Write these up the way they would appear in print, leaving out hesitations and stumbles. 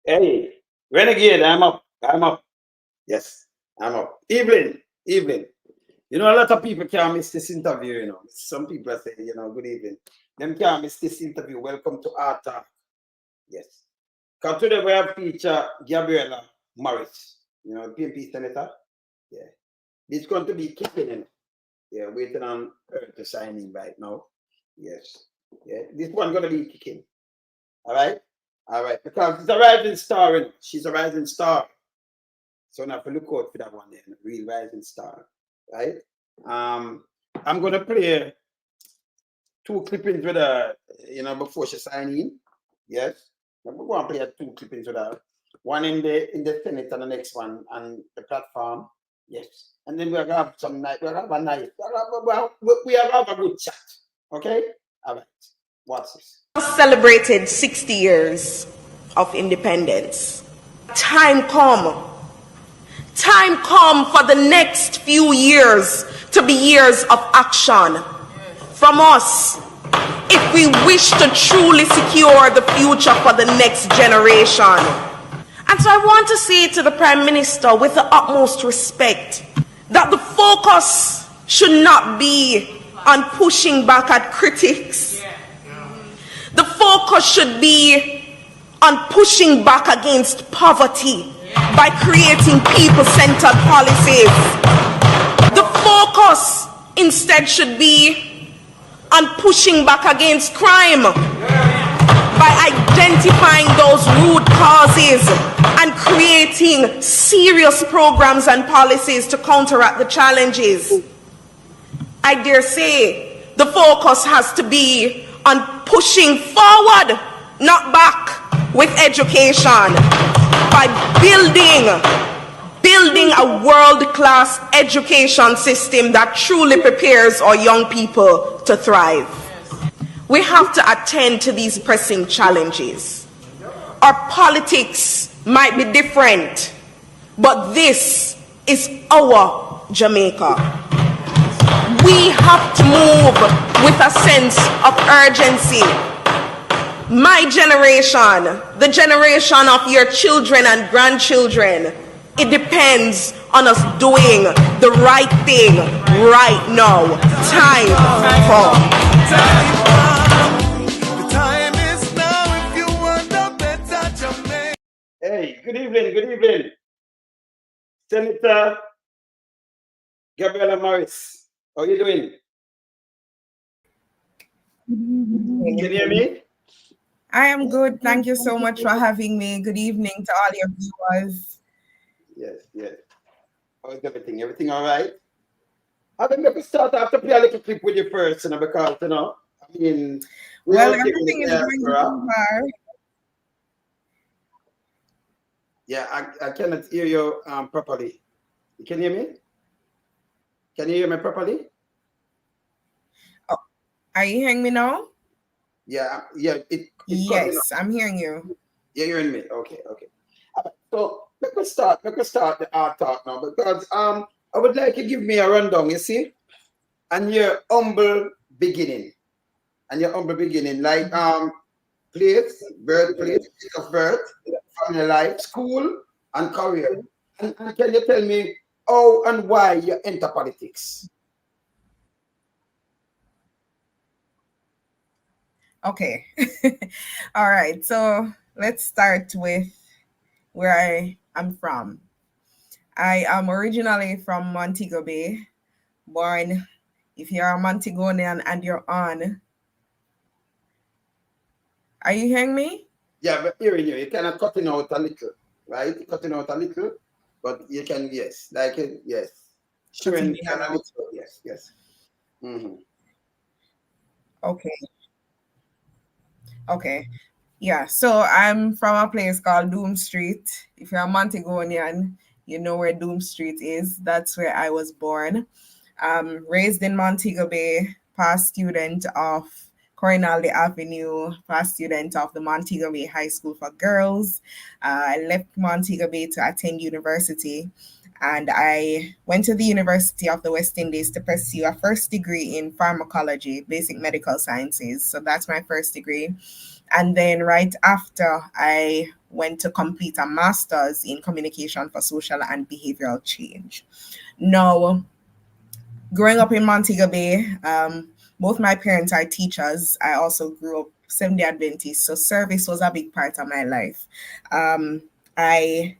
Hey, Renegade, I'm up. I'm up. Yes, I'm up. Evening, evening. You know, a lot of people can't miss this interview, you know. Some people say, good evening. Them can't miss this interview. Welcome to our talk. Yes. Because today we have feature Gabriela Morris, PNP Senator. Yeah. It's going to be kicking in. Yeah, waiting on her to sign in right now. Yes. Yeah. This one gonna be kicking. All right? All right. Because it's a rising star, you know. She's a rising star. So now have to look out for that one then, real rising star. Right? I'm gonna play two clippings with her, before she sign in. Yes. I'm gonna play two clippings with her. One in the Senate and the next one on the platform. Yes. And then we'll have some night, we'll have a night. We'll have a good chat. Okay? All right. What's this? Celebrated 60 years of independence. Time come for the next few years to be years of action from us if we wish to truly secure the future for the next generation. And so I want to say to the Prime Minister with the utmost respect that the focus should not be on pushing back at critics. The focus should be on pushing back against poverty by creating people-centered policies. The focus instead should be on pushing back against crime by identifying those root causes and creating serious programs and policies to counteract the challenges. I dare say the focus has to be on pushing forward, not back, with education by building a world-class education system that truly prepares our young people to thrive. We have to attend to these pressing challenges. Our politics might be different, but this is our Jamaica. We have to move with a sense of urgency. My generation, the generation of your children and grandchildren, it depends on us doing the right thing right now. Time for. The time is now if you want a better Jamaica. Hey, good evening. Senator Gabriela Morris. How are you doing? Can you hear me? I am good. Thank you so much for having me. Good evening to all your viewers. Yes. How is everything? Everything all right? I think we start after play a little clip with you first, because Well, everything is going so far. Yeah, I cannot hear you properly. You can hear me? Can you hear me properly? Oh, are you hearing me now? Yeah. Yes, I'm hearing you. Yeah, you're in me. Okay. So let me start the art talk now, because I would like you to give me a rundown, you see, and your humble beginning. Like place, birthplace, date of birth, family life, school, and career. And can you tell me how and why you enter politics? Okay. All right. So let's start with where I am from. I am originally from Montego Bay, born, if you're a Montegonian and you're on. Are you hearing me? Yeah, but hearing you. You cannot cutting out a little, right? Cutting out a little, but you can, yes. Like, yes. Sure, and a little, yes. Mm-hmm. Okay. Yeah, so I'm from a place called Doom Street. If you're a Montegonian, you know where Doom Street is. That's where I was born. Raised in Montego Bay, past student of Corinaldi Avenue, past student of the Montego Bay High School for Girls. I left Montego Bay to attend university, and I went to the University of the West Indies to pursue a first degree in pharmacology, basic medical sciences. So that's my first degree. And then right after, I went to complete a master's in communication for social and behavioral change. Now, growing up in Montego Bay, both my parents are teachers. I also grew up Seventh-day Adventist, so service was a big part of my life. I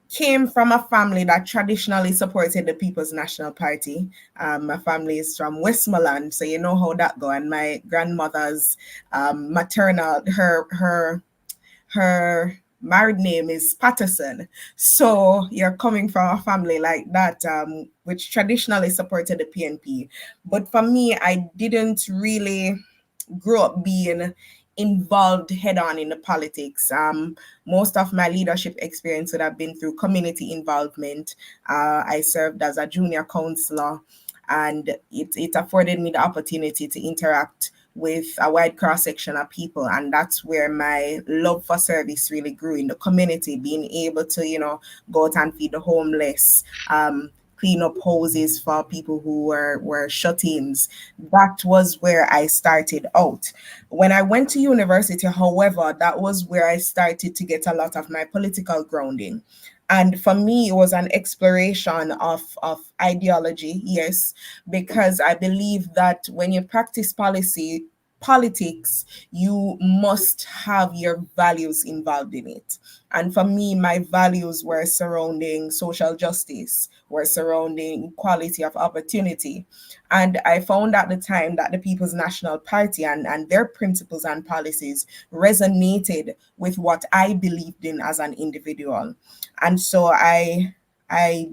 came from a family that traditionally supported the People's National Party. My family is from Westmoreland, so you know how that go. And my grandmother's maternal, her married name is Patterson. So you're coming from a family like that, which traditionally supported the PNP. But for me, I didn't really grow up being involved head on in the politics. Most of my leadership experience would have been through community involvement. I served as a junior counselor, and it afforded me the opportunity to interact with a wide cross section of people, and that's where my love for service really grew in the community, being able to go out and feed the homeless, clean up houses for people who were shut-ins. That was where I started out. When I went to university, however, that was where I started to get a lot of my political grounding. And for me, it was an exploration of ideology, yes, because I believe that when you practice politics, you must have your values involved in it. And for me, my values were surrounding social justice, were surrounding equality of opportunity. And I found at the time that the People's National Party and their principles and policies resonated with what I believed in as an individual. And so I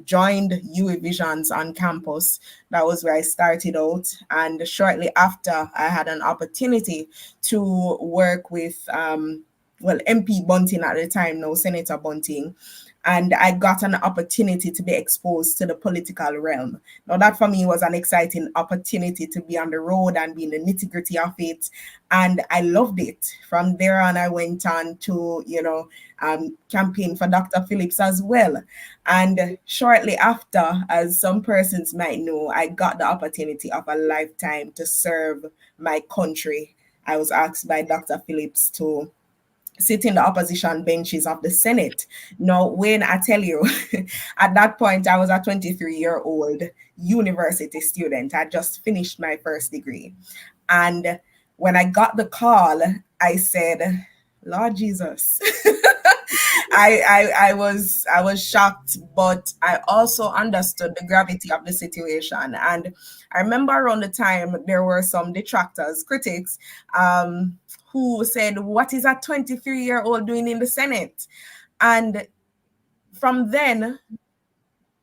joined UE Visions on campus. That was where I started out. And shortly after, I had an opportunity to work with, MP Bunting at the time, now Senator Bunting. And I got an opportunity to be exposed to the political realm. Now, that for me was an exciting opportunity to be on the road and be in the nitty gritty of it. And I loved it. From there on, I went on to, campaign for Dr. Phillips as well. And shortly after, as some persons might know, I got the opportunity of a lifetime to serve my country. I was asked by Dr. Phillips to sit in the opposition benches of the Senate. Now, Wayne, I tell you, at that point, I was a 23-year-old university student. I just finished my first degree. And when I got the call, I said, Lord Jesus. I was shocked, but I also understood the gravity of the situation. And I remember around the time there were some detractors, critics, who said, "What is a 23-year-old doing in the Senate?" And from then,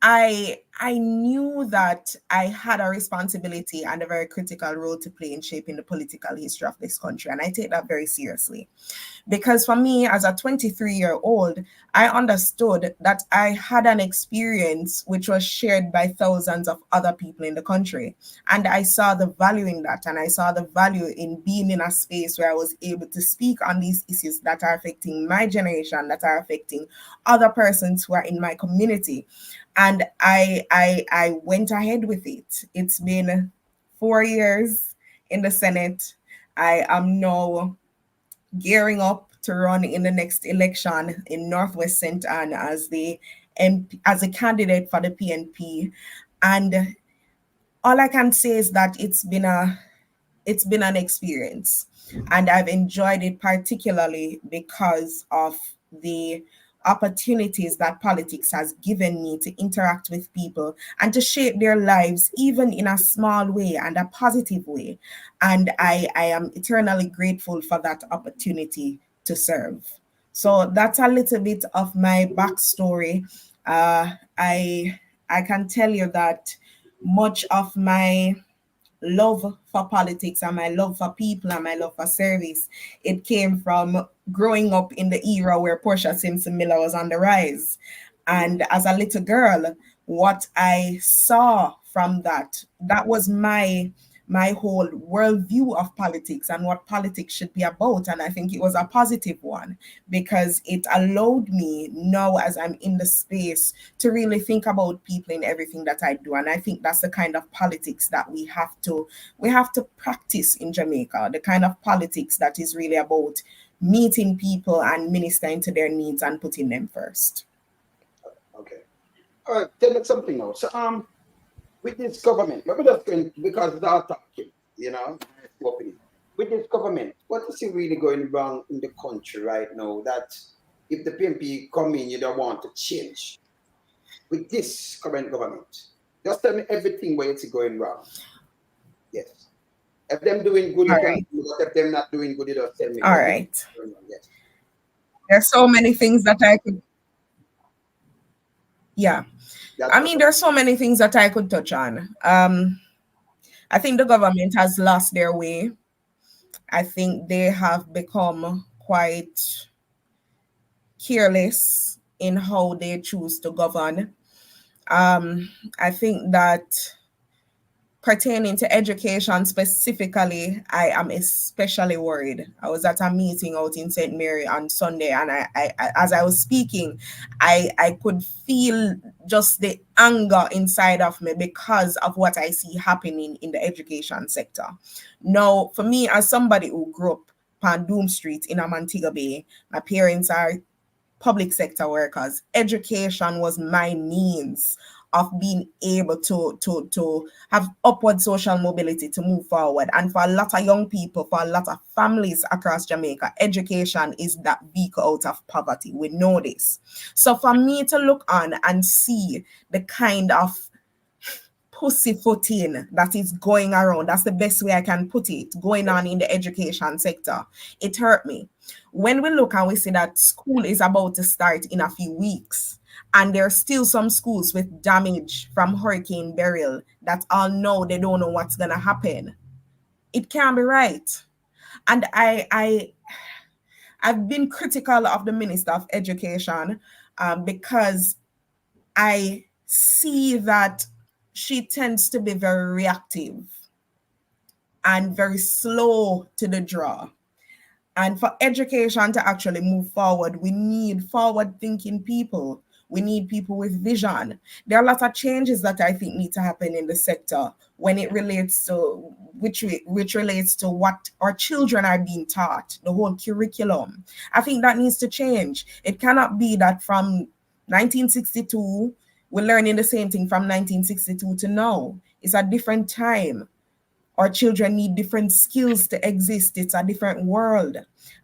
I knew that I had a responsibility and a very critical role to play in shaping the political history of this country, and I take that very seriously. Because for me, as a 23-year-old, I understood that I had an experience which was shared by thousands of other people in the country. And I saw the value in that. And I saw the value in being in a space where I was able to speak on these issues that are affecting my generation, that are affecting other persons who are in my community. And I went ahead with it. It's been 4 years in the Senate. I am now gearing up to run in the next election in Northwest St. Anne as the MP, as a candidate for the PNP. And all I can say is that it's been an experience, and I've enjoyed it particularly because of the opportunities that politics has given me to interact with people and to shape their lives, even in a small way and a positive way. And I am eternally grateful for that opportunity to serve. So that's a little bit of my backstory. I can tell you that much of my love for politics and my love for people and my love for service, it came from growing up in the era where Portia Simpson Miller was on the rise. And as a little girl, what I saw from that was my whole worldview of politics and what politics should be about. And I think it was a positive one because it allowed me now, as I'm in the space, to really think about people in everything that I do. And I think that's the kind of politics that we have to practice in Jamaica, the kind of politics that is really about meeting people and ministering to their needs and putting them first. Okay. All right. Tell me something now. So with this government, maybe that's going because it's all talking, opening. With this government, what is really going wrong in the country right now that if the PNP come in, you don't want to change with this current government? Just tell me everything where it's going wrong. Yes. If them doing good, All you can right. do it. If them not doing good, you just tell me. All What is right. going on? Yes. There's so many things that I could, yeah. That's I mean, there's so many things that I could touch on. I think the government has lost their way. I think they have become quite careless in how they choose to govern. I think that pertaining to education specifically, I am especially worried. I was at a meeting out in St. Mary on Sunday, and as I was speaking, I could feel just the anger inside of me because of what I see happening in the education sector. Now, for me, as somebody who grew up on Doom Street in Montego Bay, my parents are public sector workers. Education was my means of being able to have upward social mobility to move forward. And for a lot of young people, for a lot of families across Jamaica, education is that vehicle out of poverty. We know this. So for me to look on and see the kind of pussyfooting that is going around, that's the best way I can put it, going on in the education sector, it hurt me. When we look and we see that school is about to start in a few weeks, and there are still some schools with damage from Hurricane Beryl that all know they don't know what's gonna happen, it can't be right. And I've been critical of the Minister of Education because I see that she tends to be very reactive and very slow to the draw. And for education to actually move forward, we need forward thinking people. We need people with vision. There are a lot of changes that I think need to happen in the sector when it relates to which relates to what our children are being taught, the whole curriculum. I think that needs to change. It cannot be that from 1962 we're learning the same thing from 1962 to now. It's a different time. Our children need different skills to exist. It's a different world.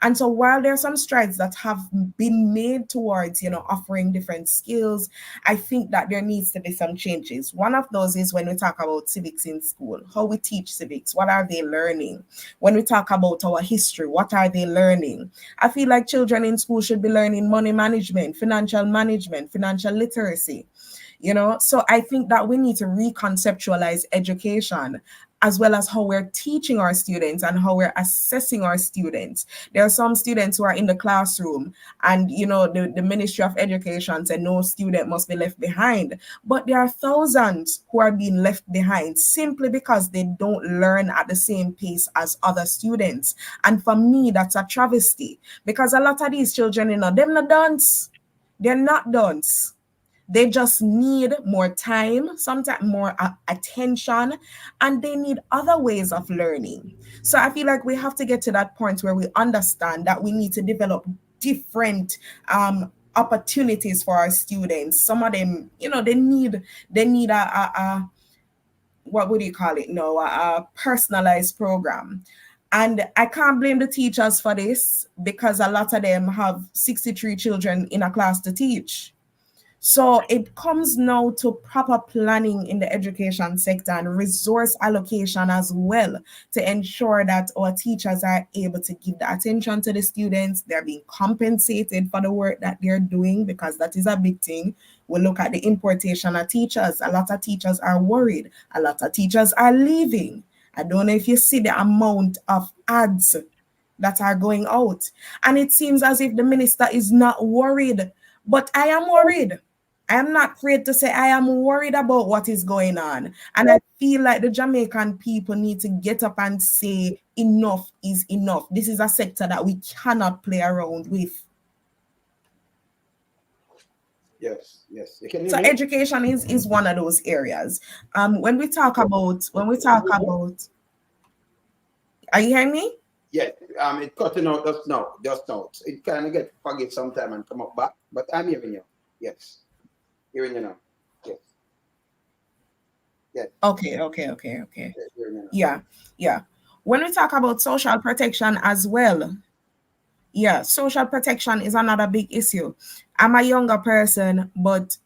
And so while there are some strides that have been made towards, offering different skills, I think that there needs to be some changes. One of those is when we talk about civics in school, how we teach civics, what are they learning? When we talk about our history, what are they learning? I feel like children in school should be learning money management, financial literacy. So I think that we need to reconceptualize education as well as how we're teaching our students and how we're assessing our students. There are some students who are in the classroom and, the Ministry of Education said no student must be left behind. But there are thousands who are being left behind simply because they don't learn at the same pace as other students. And for me, that's a travesty because a lot of these children, they're not dunce. They're not dunce. They just need more time, sometimes more attention, and they need other ways of learning. So I feel like we have to get to that point where we understand that we need to develop different opportunities for our students. Some of them, they need a what would you call it? No, a personalized program. And I can't blame the teachers for this because a lot of them have 63 children in a class to teach. So it comes now to proper planning in the education sector and resource allocation as well to ensure that our teachers are able to give the attention to the students. They're being compensated for the work that they're doing because that is a big thing. We look at the importation of teachers. A lot of teachers are worried. A lot of teachers are leaving. I don't know if you see the amount of ads that are going out. And it seems as if the minister is not worried, but I am worried. I am not afraid to say I am worried about what is going on. And I feel like the Jamaican people need to get up and say enough is enough. This is a sector that we cannot play around with. Yes. You can hear So me? education is one of those areas. When we talk about, are you hearing me? Yes, it cutting out just now. It kind of get foggy sometime and come up back, but I'm hearing you. Yes, hearing you now. Yes, yes, Okay. yes, hearing you now. Yeah, yeah. When we talk about social protection as well, yeah, social protection is another big issue. I'm a younger person, but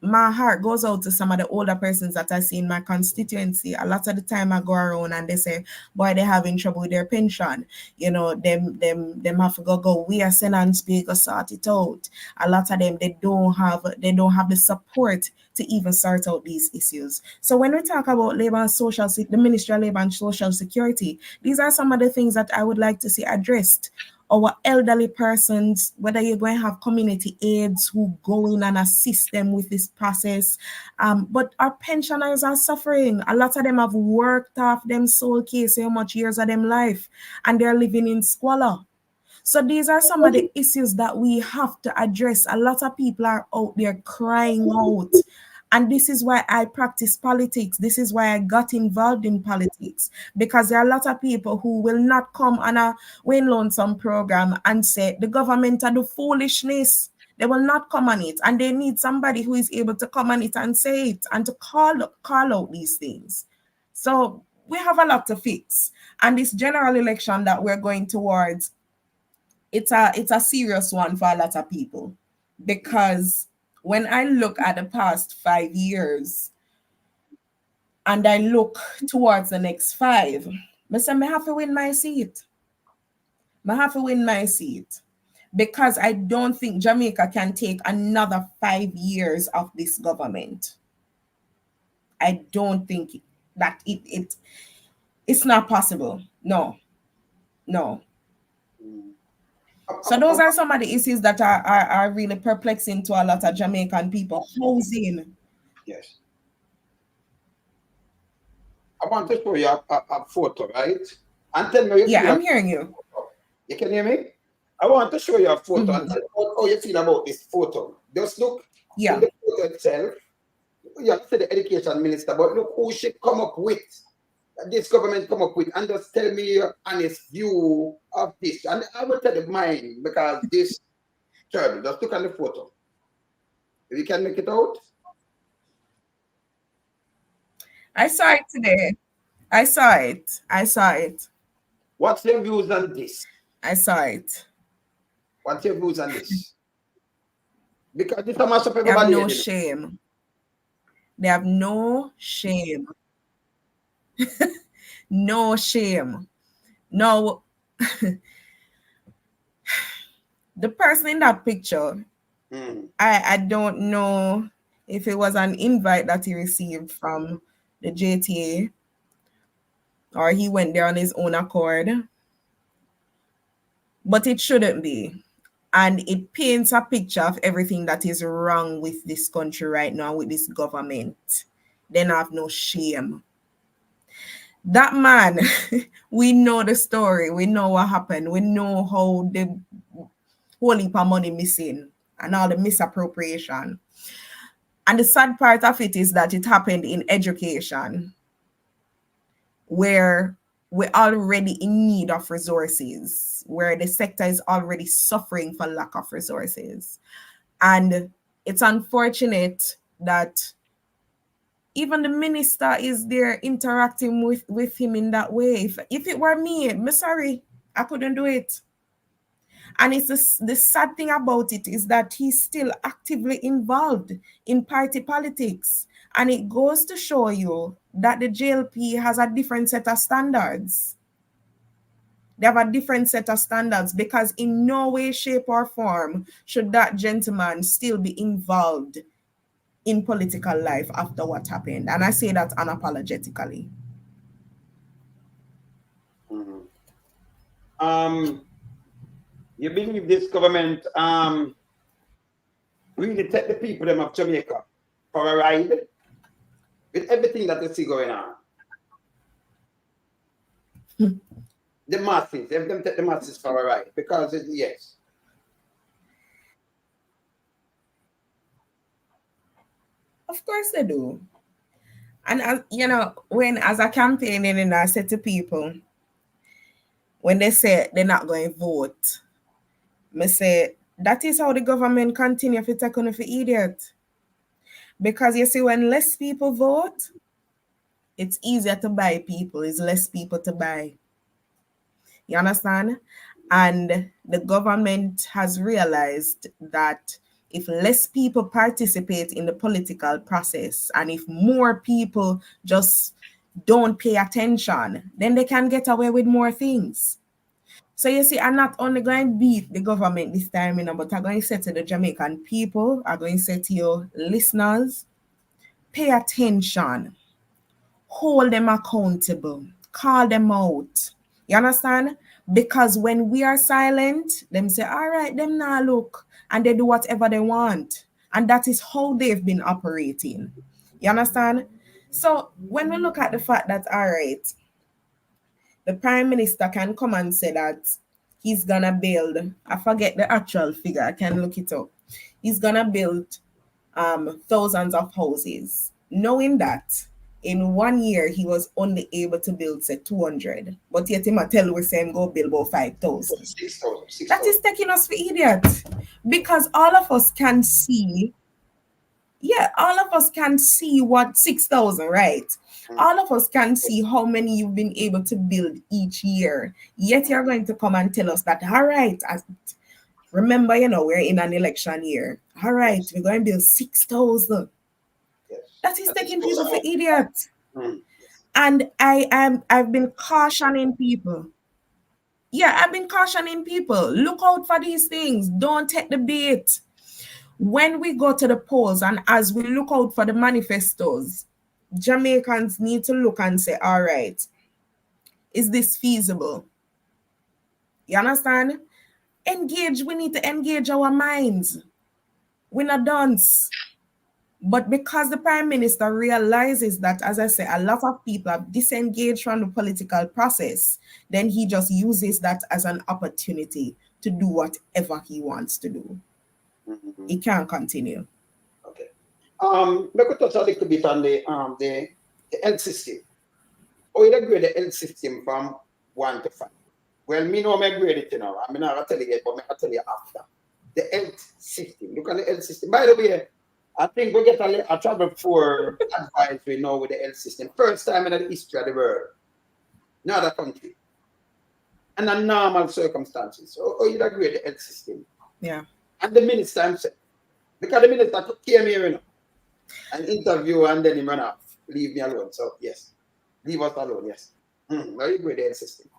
my heart goes out to some of the older persons that I see in my constituency. A lot of the time I go around and they say, boy, they having trouble with their pension. You know, them have to go we are send and speak or sort it out. A lot of them they don't have the support to even sort out these issues. So when we talk about labor and the Ministry of Labor and Social Security, these are some of the things that I would like to see addressed. Our elderly persons, whether you're going to have community aides who go in and assist them with this process. But our pensioners are suffering. A lot of them have worked off them soul case so much years of them life, and they're living in squalor. So these are some of the issues that we have to address. A lot of people are out there crying out. And this is why I practice politics. This is why I got involved in politics. Because there are a lot of people who will not come on a Wayne Lonesome program and say the government are the foolishness. They will not come on it. And they need somebody who is able to come on it and say it and to call out these things. So we have a lot to fix. And this general election that we're going towards, it's a serious one for a lot of people, because when I look at the past 5 years and I look towards the next 5, I say I have to win my seat. I have to win my seat, because I don't think Jamaica can take another 5 years of this government. I don't think that it's not possible. No. Mm. So those are some of the issues that are really perplexing to a lot of Jamaican people. Housing. Yes. I want to show you a photo, right? And tell me how you Yeah, feel I'm about hearing this you. photo. You can hear me? I want to show you a photo and Mhm. tell me how you feel about this photo. Just look in Yeah. the photo itself. You have to say the education minister, but look who she come up with. This government come up with, and just tell me your honest view of this. And I will tell you mine, because this terrible. Just look at the photo. If you can make it out. I saw it today. I saw it. I saw it. What's your views on this? I saw it. What's your views on this? Because this a mash up They have everybody no head, you know. shame. They have no shame. No shame. No, the person in that picture, Mm. I don't know if it was an invite that he received from the JTA or he went there on his own accord, but it shouldn't be. And it paints a picture of everything that is wrong with this country right now, with this government. They don't have no shame. That man, we know the story. We know what happened. We know how the whole heap of money missing and all the misappropriation. And the sad part of it is that it happened in education, where we're already in need of resources, where the sector is already suffering for lack of resources. And it's unfortunate that even the minister is there interacting with him in that way. If it were me, I'm sorry, I couldn't do it. And the sad thing about it is that he's still actively involved in party politics. And it goes to show you that the JLP has a different set of standards. They have a different set of standards, because in no way, shape, or form should that gentleman still be involved in political life after what happened. And I say that unapologetically. Mhm. You believe this government really take the people them of Jamaica for a ride with everything that you see going on? The masses, if them take the masses for a ride, because yes. Of course they do. And as you know, when as a campaigning and I said to people, when they say they're not going to vote, me say that is how the government continue to take on for idiot. Because you see, when less people vote, it's easier to buy people, it's less people to buy. You understand? And the government has realized that if less people participate in the political process and if more people just don't pay attention, then they can get away with more things. So you see, I'm not only going to beat the government this time, but I'm going to say to the Jamaican people, I'm going to say to your listeners, pay attention, hold them accountable, call them out. You understand? Because when we are silent, them say, all right, them now look, and they do whatever they want. And that is how they've been operating. You understand? So when we look at the fact that, all right, the prime minister can come and say that he's gonna build, I forget the actual figure, I can look it up. He's gonna build thousands of houses, knowing that in 1 year he was only able to build say 200, but yet him a tell we say him go build about 5,000. 6,000. That is taking us for idiot, because all of us can see, yeah, all of us can see what 6,000, right? All of us can see how many you've been able to build each year. Yet you're going to come and tell us that, all right, remember, we're in an election year. All right, we're going to build 6,000. Yes. That is taking people for idiots. Mm. And I've been cautioning people. Yeah, I've been cautioning people. Look out for these things. Don't take the bait. When we go to the polls and as we look out for the manifestos, Jamaicans need to look and say, all right, is this feasible? You understand? We need to engage our minds. We're not dunce. But because the prime minister realizes that, as I say, a lot of people have disengaged from the political process, then he just uses that as an opportunity to do whatever he wants to do. Mm-hmm. He can't continue. Okay. We could touch a little bit on the health system. Oh, you grade the health system from 1 to 5. Well, me know me grade it, I mean, I'll tell you yet, but I'll tell you after. The health system. Look at the health system. By the way, I think we get a travel for advisory now with the health system. First time in the history of the world. Not a country. Under normal circumstances. So, you agree with the health system. Yeah. And the minister himself. Because the minister came here, an interview and then he ran off. Leave me alone. So, yes. Leave us alone, yes. Now you agree with the health system.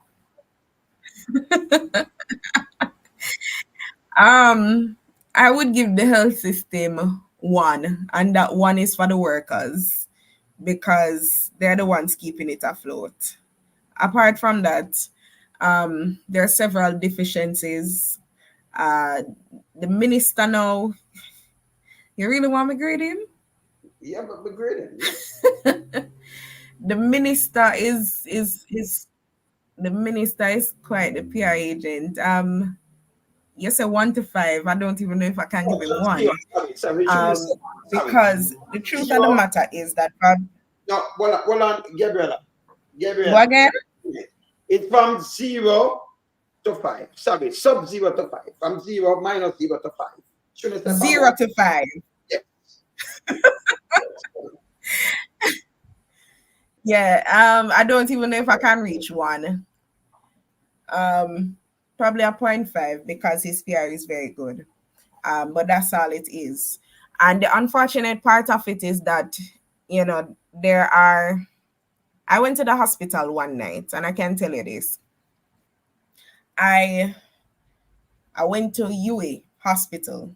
I would give the health system 1, and that 1 is for the workers because they're the ones keeping it afloat. Apart from that, there are several deficiencies. The minister now, you really want me grade him? Yeah, but we grade him. Yeah. The minister is the minister is quite the PR agent. You say 1 to 5. I don't even know if I can give him 1. Sorry. Because the truth of the matter is that no, hold on, Gabriela. Go again? It's from 0 to 5. Sorry, sub 0 to 5. From 0 minus 0 to 5. 0 to 5. Yes. Yeah. I don't even know if I can reach 1. Probably a 0.5 because his PR is very good. But that's all it is. And the unfortunate part of it is that, I went to the hospital one night, and I can tell you this. I went to UA hospital,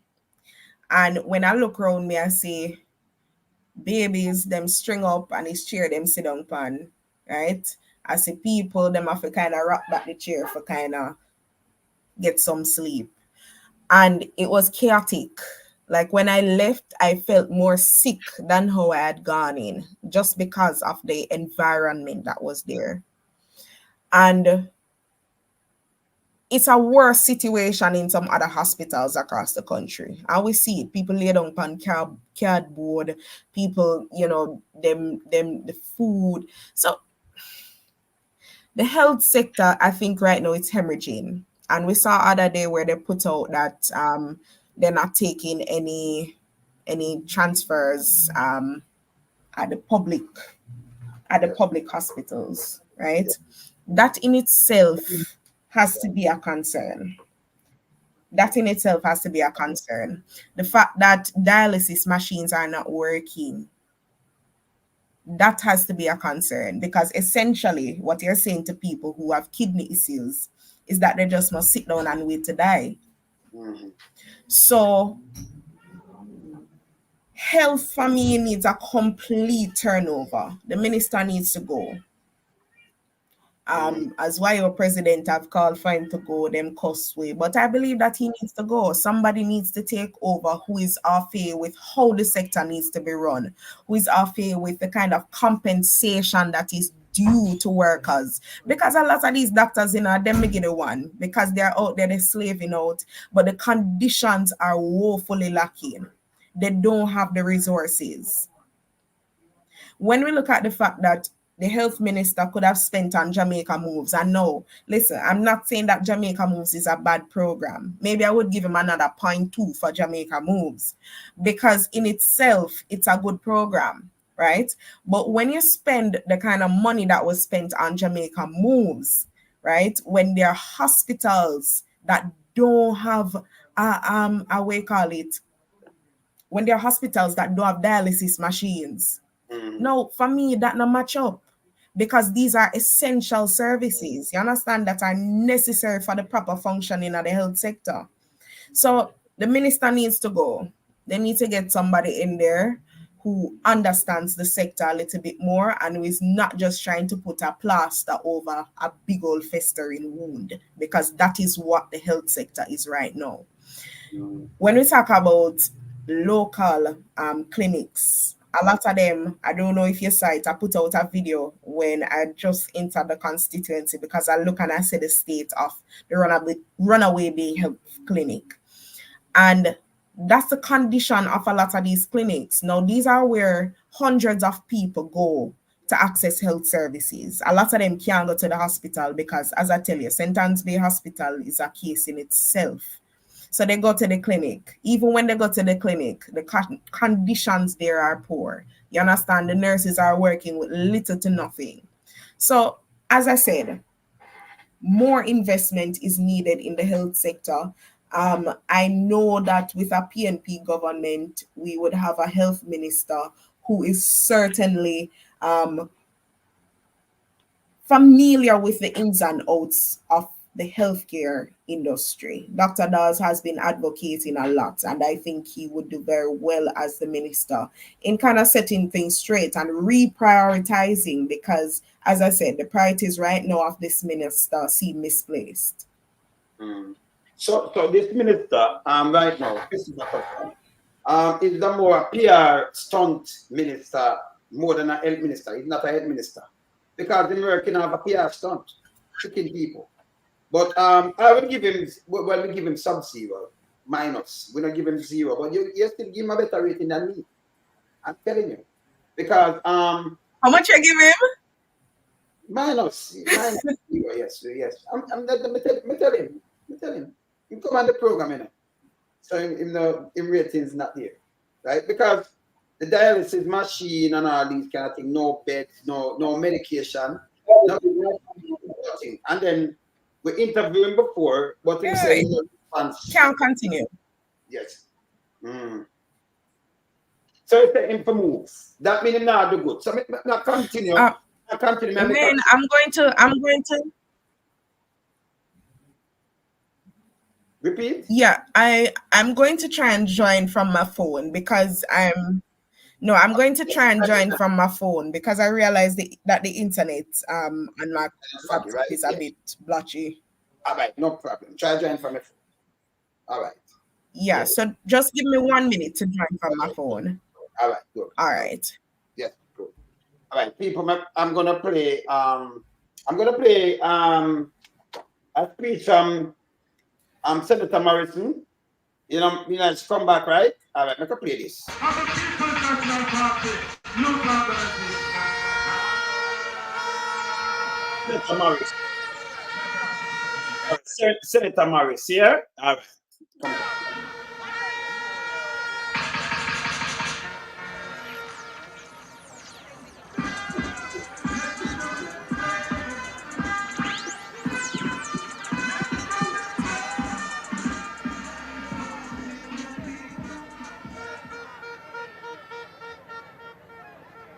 and when I look around me, I see babies, them string up, and this chair, them sit down pan, right? I see people, them have to kind of rock back the chair for kind of get some sleep. And it was chaotic. Like when I left, I felt more sick than how I had gone in, just because of the environment that was there. And it's a worse situation in some other hospitals across the country. And we see it. People lay down on cardboard, people, them the food. So The health sector, I think right now it's hemorrhaging. And we saw other day where they put out that they're not taking any transfers at the public hospitals, right? That in itself has to be a concern. That in itself has to be a concern. The fact that dialysis machines are not working, that has to be a concern, because essentially what you're saying to people who have kidney issues is that they just must sit down and wait to die. Mm-hmm. So health for me needs a complete turnover. The minister needs to go. As why your president have called for him to go them cost way. But I believe that he needs to go. Somebody needs to take over who is affair with how the sector needs to be run, who is affair with the kind of compensation that is due to workers. Because a lot of these doctors, them make it one because they're out there, they're slaving out, but the conditions are woefully lacking. They don't have the resources. When we look at the fact that the health minister could have spent on Jamaica Moves, and no, listen, I'm not saying that Jamaica Moves is a bad program. Maybe I would give him another 0.2 for Jamaica Moves, because in itself, it's a good program, right? But when you spend the kind of money that was spent on Jamaica Moves, right, when there are hospitals that don't have when there are hospitals that don't have dialysis machines. No, for me, that not match up, because these are essential services, you understand, that are necessary for the proper functioning of the health sector. So the minister needs to go. They need to get somebody in there who understands the sector a little bit more and who is not just trying to put a plaster over a big old festering wound, because that is what the health sector is right now. When we talk about local clinics, a lot of them, I don't know if you saw it, I put out a video when I just entered the constituency, because I look and I see the state of the runaway bay health clinic. And that's the condition of a lot of these clinics. Now, these are where hundreds of people go to access health services. A lot of them can't go to the hospital because, as I tell you, St. Anne's Bay Hospital is a case in itself. So they go to the clinic. Even when they go to the clinic, the conditions there are poor. You understand? The nurses are working with little to nothing. So, as I said, more investment is needed in the health sector. I know that with a PNP government, we would have a health minister who is certainly familiar with the ins and outs of the healthcare industry. Dr. Dawes has been advocating a lot, and I think he would do very well as the minister in kind of setting things straight and reprioritizing, because, as I said, the priorities right now of this minister seem misplaced. So this minister, right now, is the more PR stunt minister more than a health minister. He's not a health minister, because the American have a PR stunt, tricking people. But I would give him, well, we give him sub-zero, minus. We don't give him 0, but you still give him a better rating than me. I'm telling you. Because how much you give him? Minus 0, yes. I'm tell him. You come on the program, you know. So in ratings not there. Right? Because the dialysis machine and all these kind of things, no beds, no medication, nothing. And then we interviewed him before, but he said can't continue. Yes. So it's the info move. That means not do good. So not continue. Continue. Man, I'm going to repeat. Yeah, I'm going to try and join from my phone, because I'm going to try and join from my phone, because I realized that the internet on my laptop is a bit blotchy. All right, no problem. Try join from my phone. All right. Yeah, so just give me 1 minute to join from my phone. All right, good. All right. Yes, good. All right, people, I'm gonna play a speech from Senator Morrison. You know, it's come back, right? All right, let me play this. Senator Morris. All right, Senator Morris here. All right. Come on.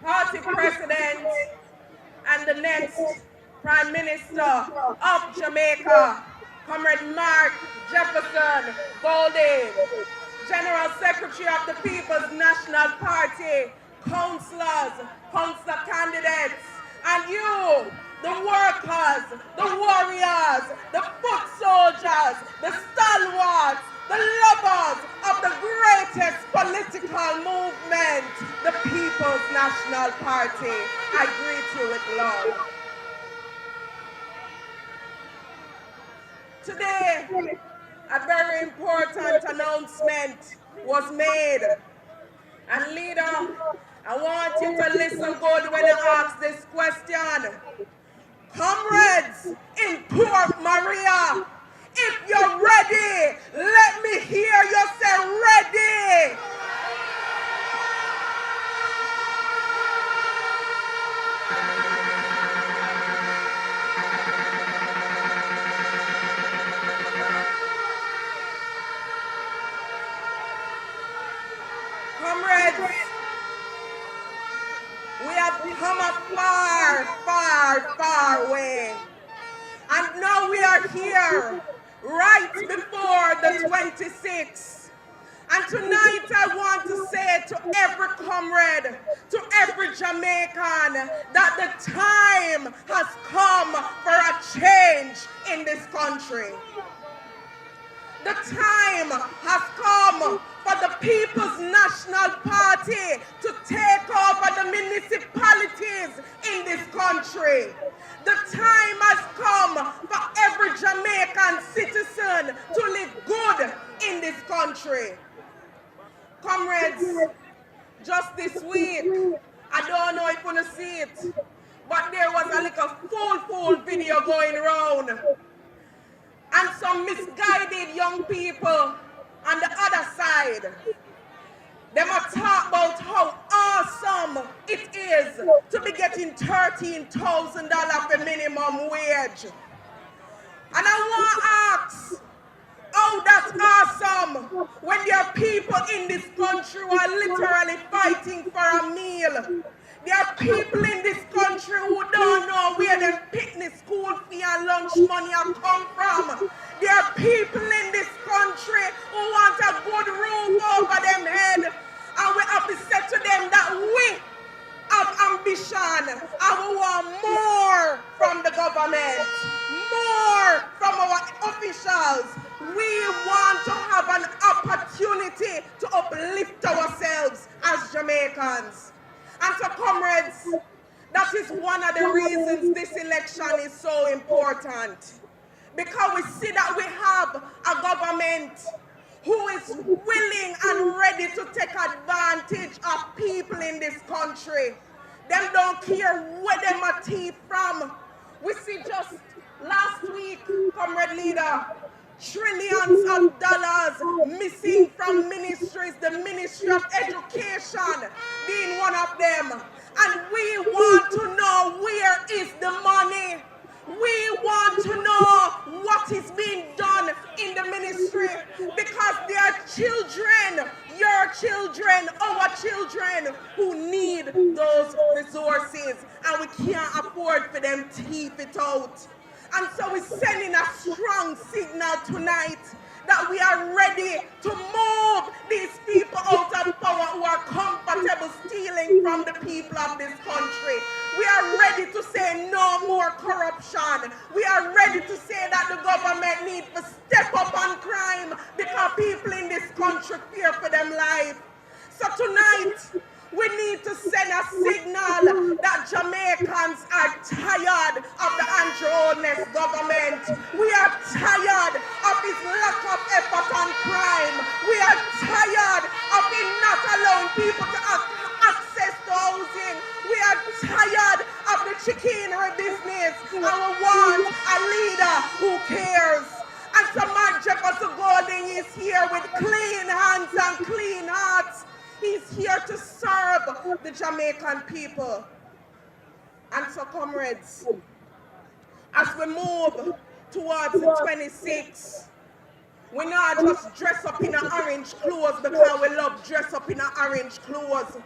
Party president and the next Prime Minister of Jamaica, Comrade Mark Jefferson Golding, General Secretary of the People's National Party, councillors, councillor candidates, and you, the workers, the warriors, the foot soldiers, the stalwarts, the lovers of the greatest political movement, the People's National Party. I greet you with love. Today, a very important announcement was made. And leader, I want you to listen good when I ask this question. Comrades in Port Maria, if you're ready, let me hear you say ready. Comrades, we have come a far, far, far way. And now we are here, right before the 26th. And tonight I want to say to every comrade, to every Jamaican, that the time has come for a change in this country. The time has come for the People's National Party to take over the municipalities in this country. The time has come for every Jamaican citizen to live good in this country. Comrades, just this week, I don't know if you want to see it, but there was a little fool video going around. And some misguided young people on the other side, they might talk about how awesome it is to be getting $13,000 for minimum wage. And I want to ask, oh, that's awesome when there are people in this country who are literally fighting for a meal. There are people in this country who don't know where their picnic, school fee and lunch money have come from. There are people in this country who want a good roof over them head. And we have to say to them that we have ambition and we want more from the government, more from our officials. We want to have an opportunity to uplift ourselves as Jamaicans. And so, comrades, that is one of the reasons this election is so important. Because we see that we have a government who is willing and ready to take advantage of people in this country. Them don't care where them are thief from. We see just last week, comrade leader, trillions of dollars missing from ministries, the Ministry of Education being one of them. And we want to know where is the money. We want to know what is being done in the ministry, because there are children, your children, our children, who need those resources, and we can't afford for them to thief it out. And so we're sending a strong signal tonight that we are ready to move these people out of power who are comfortable stealing from the people of this country. We are ready to say no more corruption. We are ready to say that the government needs to step up on crime because people in this country fear for their life. So tonight, we need to send a signal that Jamaicans are tired of the Andrew Holness government. We are tired of his lack of effort on crime. We are tired of him not allowing people to have access to housing. We are tired of the chicanery business. And we hands and clean hearts. He's here to serve the Jamaican people. And so, comrades, as we move towards the 26th, we not just dress up in orange clothes because we love dress up in orange clothes.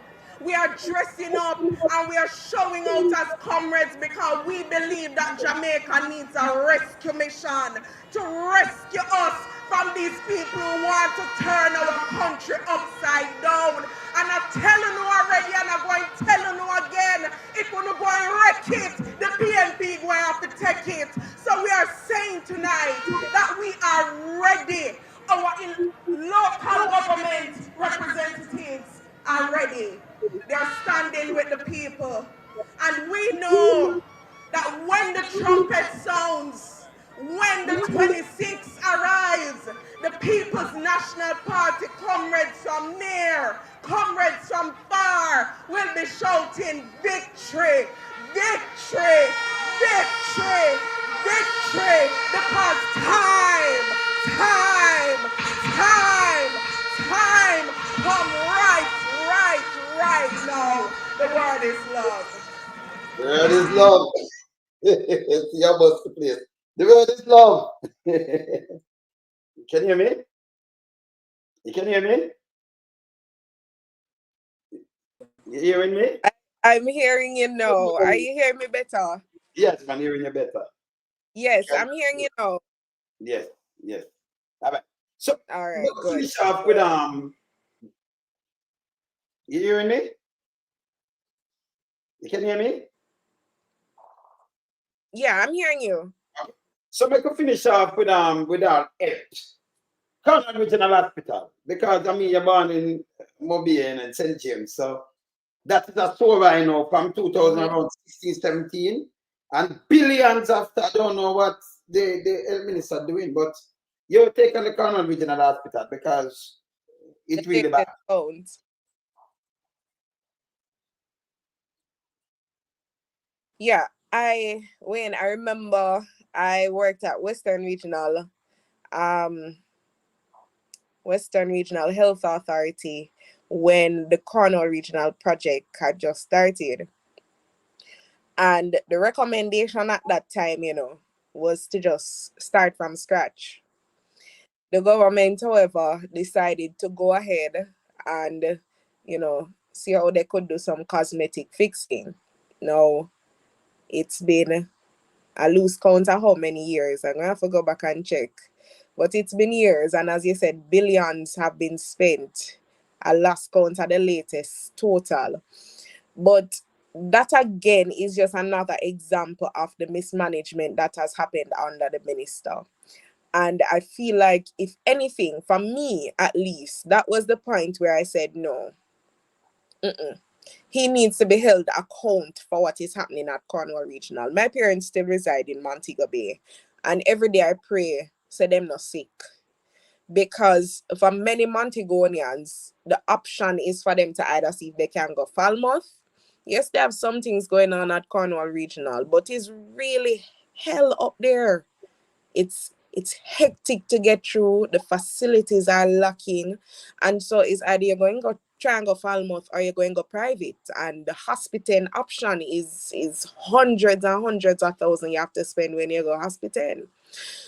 We are dressing up and we are showing out as comrades because we believe that Jamaica needs a rescue mission to rescue us from these people who want to turn our country upside down. And I'm telling you already, and I'm going to tell you again, if we're not going to wreck it, the PNP going to have to take it. So we are saying tonight that we are ready. Our local government representatives are ready. They're standing with the people. And we know that when the trumpet sounds, when the 26th arrives, the People's National Party comrades from near, comrades from far will be shouting victory, victory, victory, victory, because time come right now. The word is love. The word is love. It's your bus to place. The word is love. Can you hear me? You can hear me? You hearing me? I'm hearing you now. Are you hearing me better? Yes, I'm hearing you better. Yes, I'm hearing you now. Yes, yes. All right. So, All right, let's good. finish off with you hearing me? You can hear me? Yeah, I'm hearing you. Okay. So we can finish off with our Conrad Regional Hospital, because I mean you're born in Mobile and St. James, so that is a story I know from 2016, 17, and billions after. I don't know what the health minister doing, but you're taking the Conrad Regional Hospital because it's really bad. Yeah, Wayne, I remember I worked at Western Regional Health Authority when the Cornwall Regional Project had just started. And the recommendation at that time, was to just start from scratch. The government, however, decided to go ahead and, see how they could do some cosmetic fixing. Now, it's been a loose count of how many years. I'm going to have to go back and check. But it's been years, and as you said, billions have been spent. I lost count of the latest total. But that again is just another example of the mismanagement that has happened under the minister. And I feel like, if anything, for me at least, that was the point where I said, no, he needs to be held account for what is happening at Cornwall Regional. My parents still reside in Montego Bay, and every day I pray so them not sick. Because for many Montegonians, the option is for them to either see if they can go Falmouth. Yes, they have some things going on at Cornwall Regional, but it's really hell up there. It's hectic to get through. The facilities are lacking, and so it's either you're going to go try and go Falmouth or you're going to go private. And the hospital option is hundreds and hundreds of thousands you have to spend when you go hospital.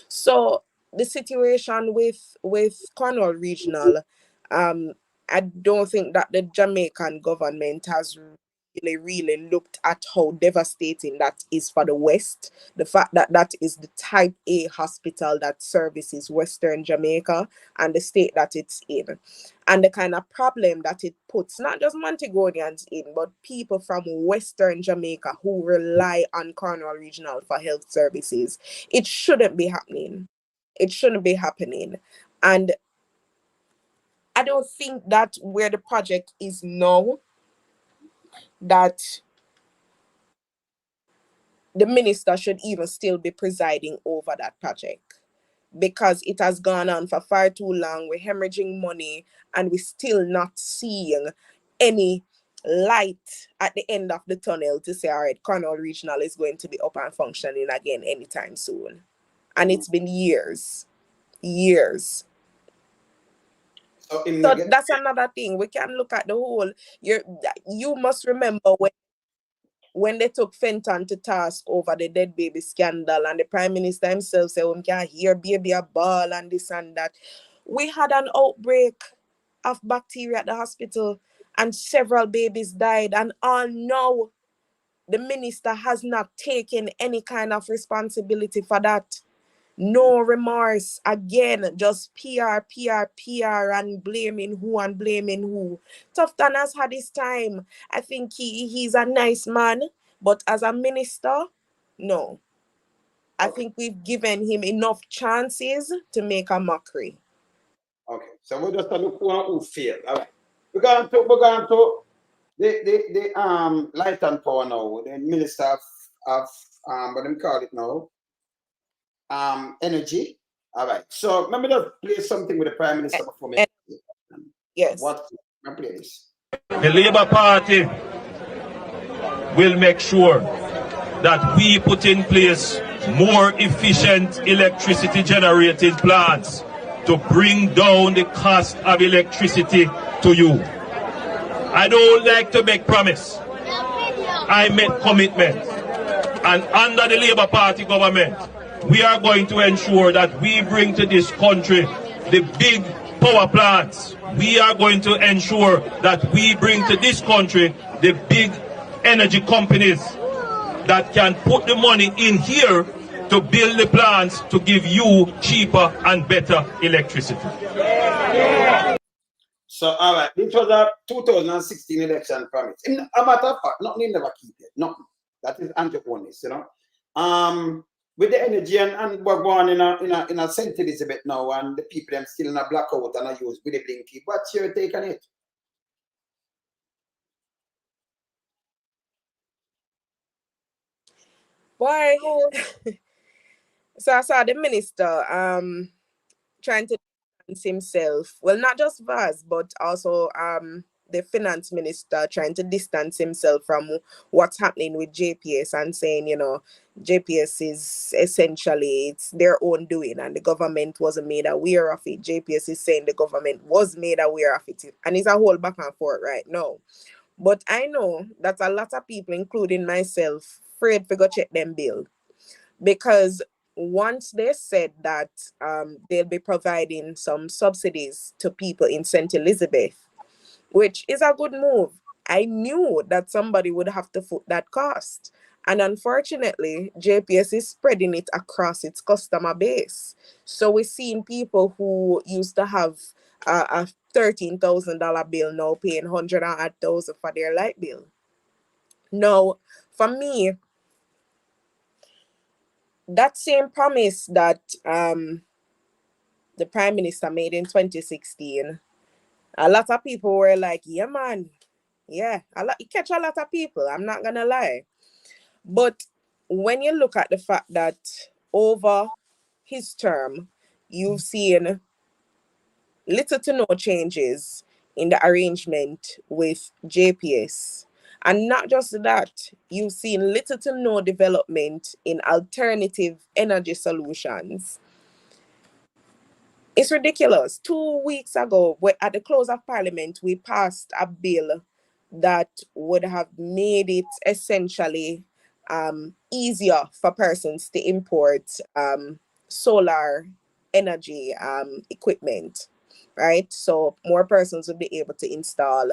So the situation with Cornwall Regional, I don't think that the Jamaican government has really looked at how devastating that is for the West. The fact that that is the type A hospital that services Western Jamaica and the state that it's in, and the kind of problem that it puts not just Montegonians in, but people from Western Jamaica who rely on Cornwall Regional for health services. It shouldn't be happening. It shouldn't be happening. And I don't think that where the project is now, that the minister should even still be presiding over that project, because it has gone on for far too long. We're hemorrhaging money and we're still not seeing any light at the end of the tunnel to say, all right, Cornwall Regional is going to be up and functioning again anytime soon. And it's been years. So him So not get that's another thing. We can look at the whole. You must remember when they took Fenton to task over the dead baby scandal, and the Prime Minister himself said, we can't hear baby a ball and this and that. We had an outbreak of bacteria at the hospital, and several babies died. And all now, the minister has not taken any kind of responsibility for that. No remorse. Again, just PR, and blaming who and blaming who. Tufton has had his time. I think he's a nice man, but as a minister, no. I think we've given him enough chances to make a mockery. Okay, so we're just look who failed. All right. We're going to the light and power now. The minister of what do you call it now? Energy. All right. So let me just play something with the Prime Minister before me. Yes. What? Let me play this. The Labour Party will make sure that we put in place more efficient electricity generating plants to bring down the cost of electricity to you. I don't like to make promise. I make commitment. And under the Labour Party government, we are going to ensure that we bring to this country the big power plants. We are going to ensure that we bring to this country the big energy companies that can put the money in here to build the plants to give you cheaper and better electricity. So, all right, this was a 2016 election promise. A matter of fact, nothing never keep it. Nothing. That is anti-honest, you know. With the energy and we're going in a St. Elizabeth now, and the people them still in a blackout and I use with the blinky. What's your take on it? Boy. So I saw the minister trying to distance himself. Well, not just Vaz, but also the finance minister trying to distance himself from what's happening with JPS and saying, you know, JPS is essentially it's their own doing and the government wasn't made aware of it. JPS is saying the government was made aware of it, and it's a whole back and forth right now. But I know that a lot of people, including myself, afraid to go check them bill, because once they said that they'll be providing some subsidies to people in St. Elizabeth, which is a good move, I knew that somebody would have to foot that cost. And unfortunately, JPS is spreading it across its customer base. So we're seeing people who used to have a $13,000 bill now paying $100,000 for their light bill. Now, for me, that same promise that the Prime Minister made in 2016, a lot of people were like, yeah, man. Yeah, it catch a lot of people. I'm not going to lie. But when you look at the fact that over his term, you've seen little to no changes in the arrangement with JPS. And not just that, you've seen little to no development in alternative energy solutions. It's ridiculous. 2 weeks ago, at the close of Parliament, we passed a bill that would have made it essentially easier for persons to import solar energy equipment, right? So more persons would be able to install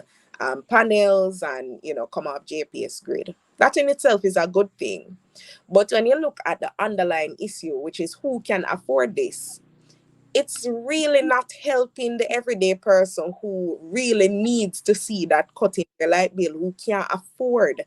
panels and, you know, come off JPS grid. That in itself is a good thing. But when you look at the underlying issue, which is who can afford this, it's really not helping the everyday person who really needs to see that cut in their light bill, who can't afford,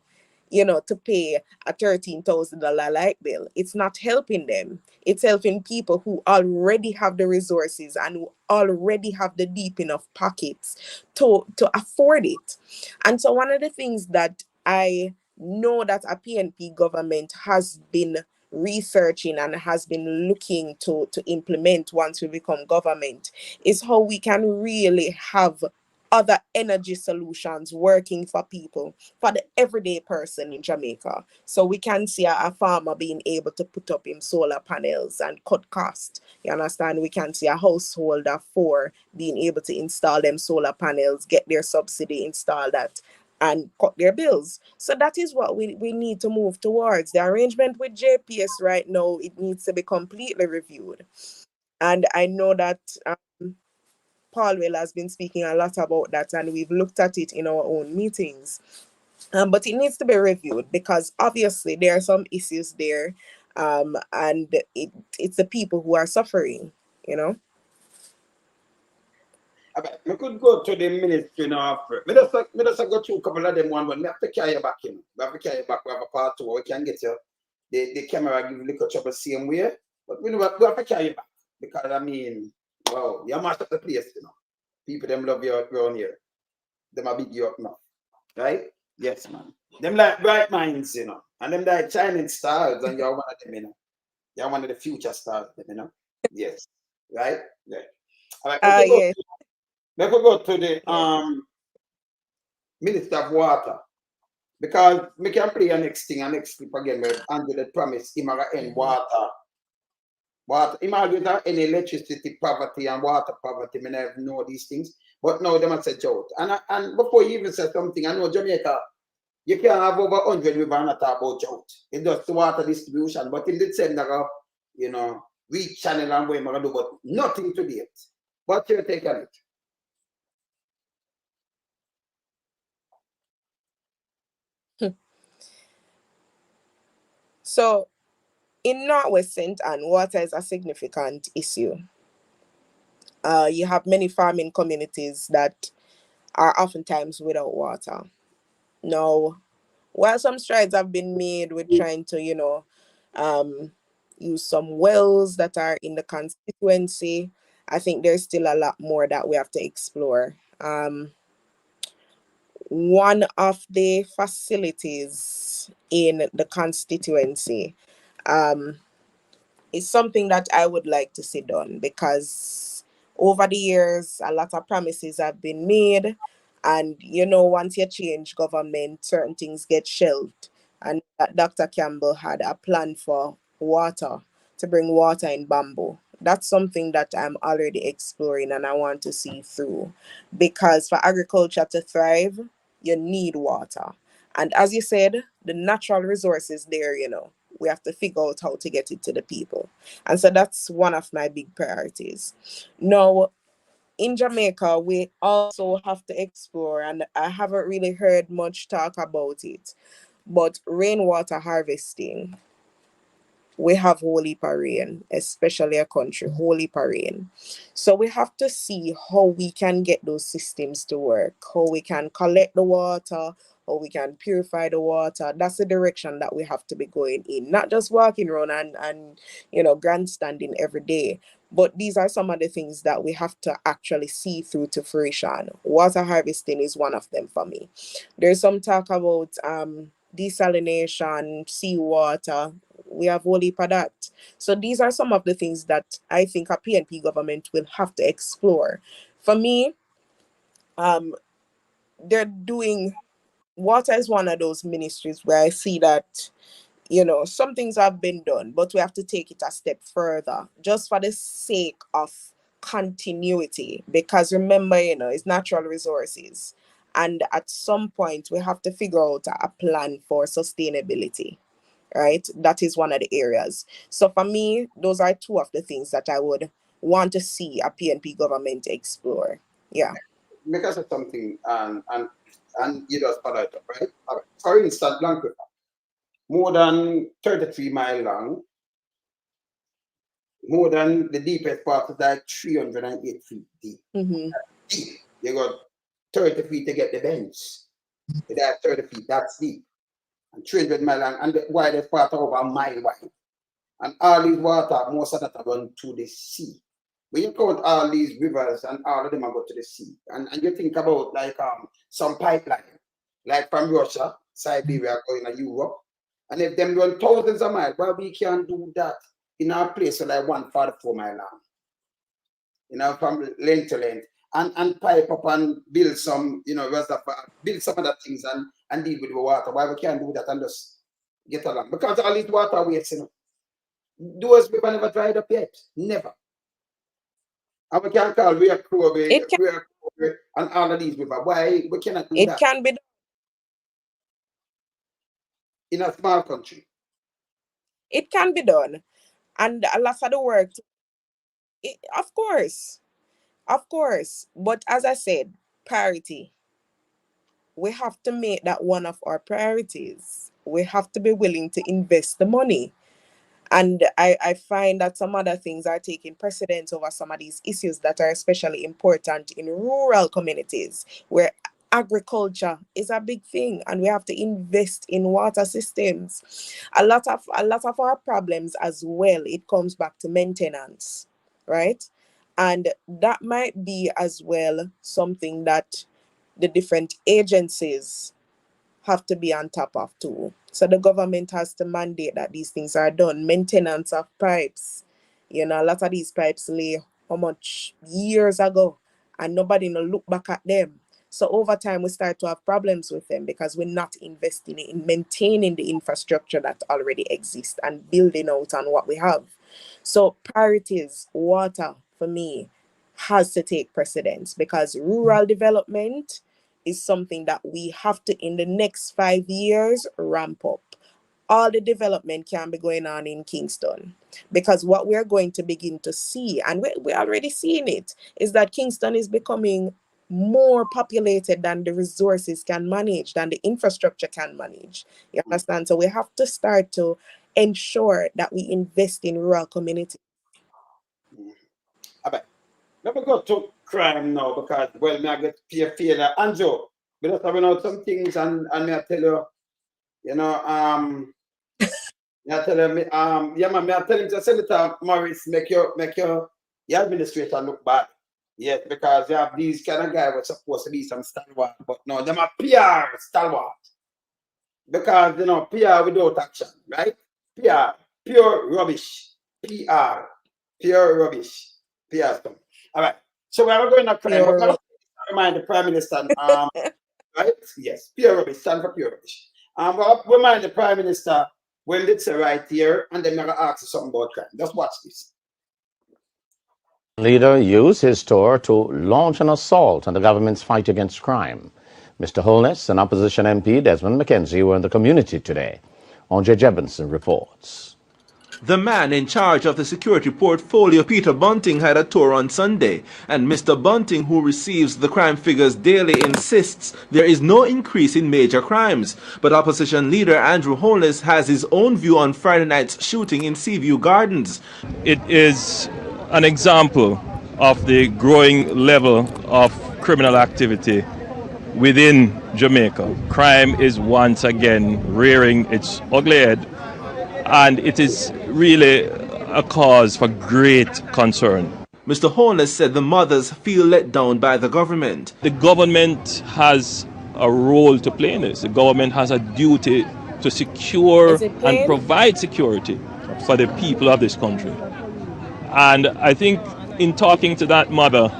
you know, to pay a $13,000 light bill. It's not helping them. It's helping people who already have the resources and who already have the deep enough pockets to afford it. And so one of the things that I know that a PNP government has been researching and has been looking to implement once we become government is how we can really have other energy solutions working for people, for the everyday person in Jamaica. So we can see a farmer being able to put up him solar panels and cut cost. You understand? We can see a household of 4 being able to install them solar panels, get their subsidy, install that, and cut their bills. So that is what we need to move towards. The arrangement with JPS right now, it needs to be completely reviewed. And I know that Paul Will has been speaking a lot about that, and we've looked at it in our own meetings. But it needs to be reviewed because obviously there are some issues there, and it's the people who are suffering, you know. We could go to the ministry now after. Me just go through a couple of them one, but we have to carry you back, you know. We have to carry you back. We have a part 2 where we can get you. The camera give little trouble same way, but we have to carry you back. Because I mean, wow, you mash up the place, you know. People them love you around here. Them a big you up now. Right? Yes, man. Them like bright minds, you know. And them like shining stars, and you're one of them, you know. You're one of the future stars, you know. Yes. Right? Yeah. All right, Yes. let me go to the Minister of Water. Because we can play a next thing, a next clip again where Andrew the promise him gonna end water. Water, him always any electricity poverty and water poverty. I never know these things. But now they must say out. And before you even say something, I know Jamaica, you can have over 100 river and not talk about drought. It's just the water distribution. But in the same that you know, we channel and what we're gonna do, but nothing to date. What's your take on it? So in Northwest St. Anne, water is a significant issue. You have many farming communities that are oftentimes without water. Now, while some strides have been made with trying to, you know, use some wells that are in the constituency, I think there's still a lot more that we have to explore. One of the facilities in the constituency is something that I would like to see done because over the years, a lot of promises have been made. And, you know, once you change government, certain things get shelved. And Dr. Campbell had a plan for water, to bring water in Bamboo. That's something that I'm already exploring and I want to see through. Because for agriculture to thrive, you need water. And as you said, the natural resources there, you know, we have to figure out how to get it to the people. And so that's one of my big priorities. Now, in Jamaica, we also have to explore, and I haven't really heard much talk about it, but rainwater harvesting. We have whole heap of rain, especially a country, whole heap of rain. So we have to see how we can get those systems to work, how we can collect the water, how we can purify the water. That's the direction that we have to be going in, not just walking around and you know, grandstanding every day. But these are some of the things that we have to actually see through to fruition. Water harvesting is one of them for me. There's some talk about desalination, seawater. We have whole heap of that. So these are some of the things that I think a PNP government will have to explore. For me, they're doing water is one of those ministries where I see that, you know, some things have been done, but we have to take it a step further just for the sake of continuity. Because remember, you know, it's natural resources. And at some point, we have to figure out a plan for sustainability, right? That is one of the areas. So for me, those are two of the things that I would want to see a PNP government explore. Yeah. Because of something, and you just follow it up, right? All right. For instance, Blank River, more than 33 miles long, more than the deepest part is like 308 feet deep. Mm-hmm. Deep. You got 30 feet to get the bench. That's 30 feet, that's deep. And 300 miles long, and the widest part over a mile wide. And all these water, most of that are run to the sea. When you count all these rivers and all of them are go to the sea, and you think about like some pipeline, like from Russia, Siberia going to Europe, and if them run thousands of miles, well, we can do that in our place so like 144 mile long, you know, from length to length. and pipe up and build some, reservoir, build some other things and deal with the water. Why we can't do that and just get along? Because all these waterways, those rivers never dried up yet. Never. And we can't call Rio It can and all of these rivers. Why we cannot do it that can be in a small country? it can be done. And a lot of the work, of course. Of course. But as I said, priority. We have to make that one of our priorities. We have to be willing to invest the money. And I find that some other things are taking precedence over some of these issues that are especially important in rural communities where agriculture is a big thing and we have to invest in water systems. A lot of our problems as well, it comes back to maintenance, right? And that might be as well something that the different agencies have to be on top of too. So the government has to mandate that these things are done. Maintenance of pipes. A lot of these pipes lay how much years ago and nobody no look back at them. So over time we start to have problems with them because we're not investing in maintaining the infrastructure that already exists and building out on what we have. So priorities, water for me has to take precedence because rural development is something that we have to, in the next 5 years, ramp up. All the development can be going on in Kingston because what we're going to begin to see, and we're already seeing it, is that Kingston is becoming more populated than the resources can manage, than the infrastructure can manage. You understand? So we have to start to ensure that we invest in rural communities. Let me go to crime now because me I get fear that Anjo, because having out some things and me I tell you, me I tell you yeah man, me I tell him to Senator Morris make your administrator look bad. Yes, because you have these kind of guys were supposed to be some stalwart, but no, them are PR stalwart. Because PR without action, right? PR, pure rubbish. PR, pure rubbish. PR stuff. All right. So we're going to crime, but Pure. remind the Prime Minister, right? Yes, pure rubbish, stand for pure rubbish. But remind the Prime Minister when it's right here, and then I'm going to ask you something about crime. Just watch this. Leader used his tour to launch an assault on the government's fight against crime. Mr. Holness and opposition MP Desmond McKenzie were in the community today. Andre Jebinson reports. The man in charge of the security portfolio, Peter Bunting, had a tour on Sunday, and Mr. Bunting, who receives the crime figures daily, insists there is no increase in major crimes. But opposition leader Andrew Holness has his own view on Friday night's shooting in Seaview Gardens. It is an example of the growing level of criminal activity within Jamaica. Crime is once again rearing its ugly head, and it is really a cause for great concern. Mr. Holness said the mothers feel let down by the government. The government has a role to play in this. The government has a duty to secure and provide security for the people of this country. And I think in talking to that mother,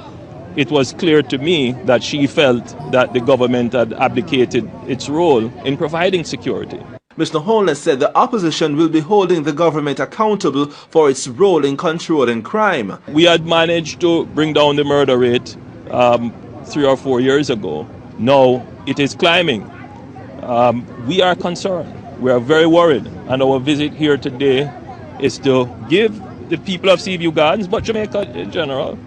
it was clear to me that she felt that the government had abdicated its role in providing security. Mr. Holness said the opposition will be holding the government accountable for its role in controlling crime. We had managed to bring down the murder rate 3 or 4 years ago. Now it is climbing. We are concerned. We are very worried. And our visit here today is to give the people of Seaview Gardens, but Jamaica in general,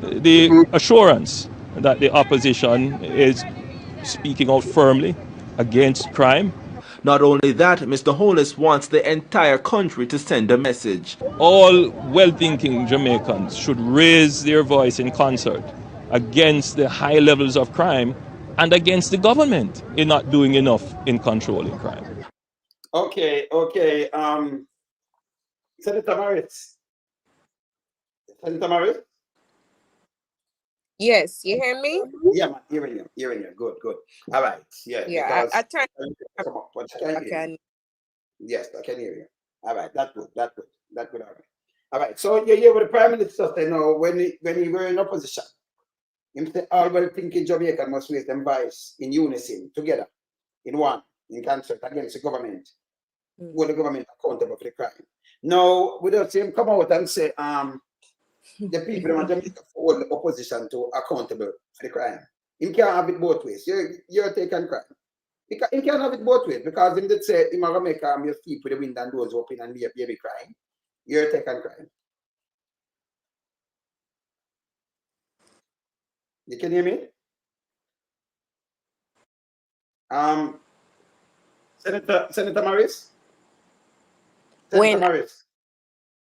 the assurance that the opposition is speaking out firmly against crime. Not only that, Mr. Holness wants the entire country to send a message. All well-thinking Jamaicans should raise their voice in concert against the high levels of crime and against the government in not doing enough in controlling crime. Okay. Senator Morris. Senator Morris? Yes, you hear me? Yeah, man, hearing you. Good. All right. Yeah. Yeah, I Because turn. I can. Yes, I can hear you. All right, that's good. All right. All right. So you hear what the Prime Minister said now when he were in opposition. Him say all well-thinking Jamaican must raise them voice in unison, together, in one, in concert against the government. Hold the government accountable for the crime. Now, without him come out and say, the people in Jamaica hold the opposition to accountable for the crime. Him can't have it both ways. You're taking crime. He can't have it both ways because him did say him gonna make your sleep with the window and doors open and leave baby crying. You're taking crime. You can hear me? Senator Morris? Wayne, Morris.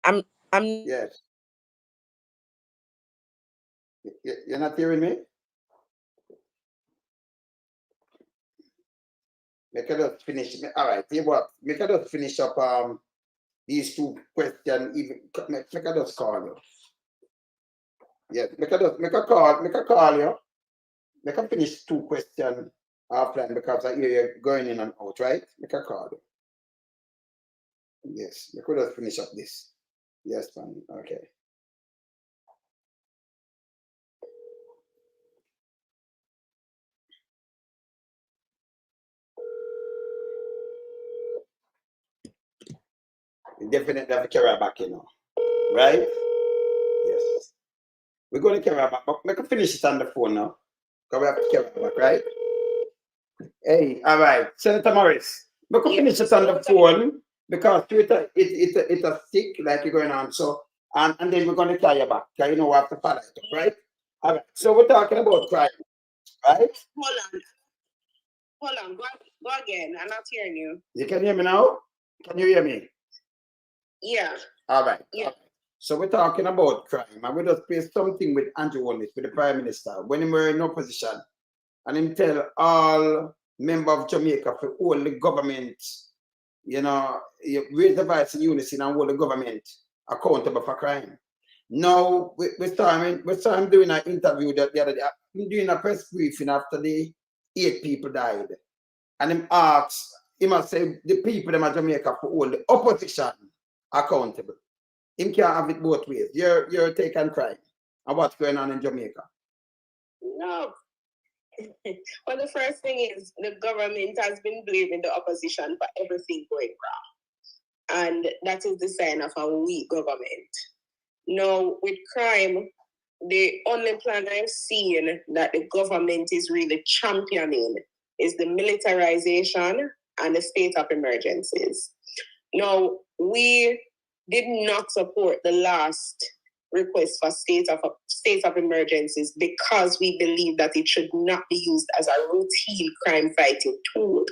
I'm Yes. You're not hearing me? Make I just finish. All right, you what? Make I just finish up these two questions. Even make I just call you. Yes, make a call you. Make I finish two questions offline because I hear you going in and out, right? Make a call you. Yes, make I just finish up this. Yes, man. Okay. We definitely have to carry her back, you know. Right? Yes. We're going to carry her back, but make her finish it on the phone now. Because we have to carry her back, right? Hey, all right. Senator Morris, make her finish it on the phone because Twitter, it's a stick like you're going on. So, and then we're going to carry her back. Because you know we have to follow it up, right? All right. So we're talking about crime, right? Hold on, go again. I'm not hearing you. You can hear me now? Can you hear me? Yeah. All right. Yeah. All right. So we're talking about crime, and we just play something with Andrew Holness, with the Prime Minister, when he were in opposition, and him tell all members of Jamaica to hold the government, you know, raise the voice in unison and hold the government accountable for crime. Now we saw him doing an interview the other day, doing a press briefing after the 8 people died, and him asked, he must say the people in Jamaica to hold the opposition accountable. Him can't have it both ways. You're taking crime. And what's going on in Jamaica? No. Well, the first thing is the government has been blaming the opposition for everything going wrong. And that is the sign of a weak government. Now, with crime, the only plan I've seen that the government is really championing is the militarization and the state of emergencies. Now, we did not support the last request for state of emergencies because we believe that it should not be used as a routine crime fighting tool.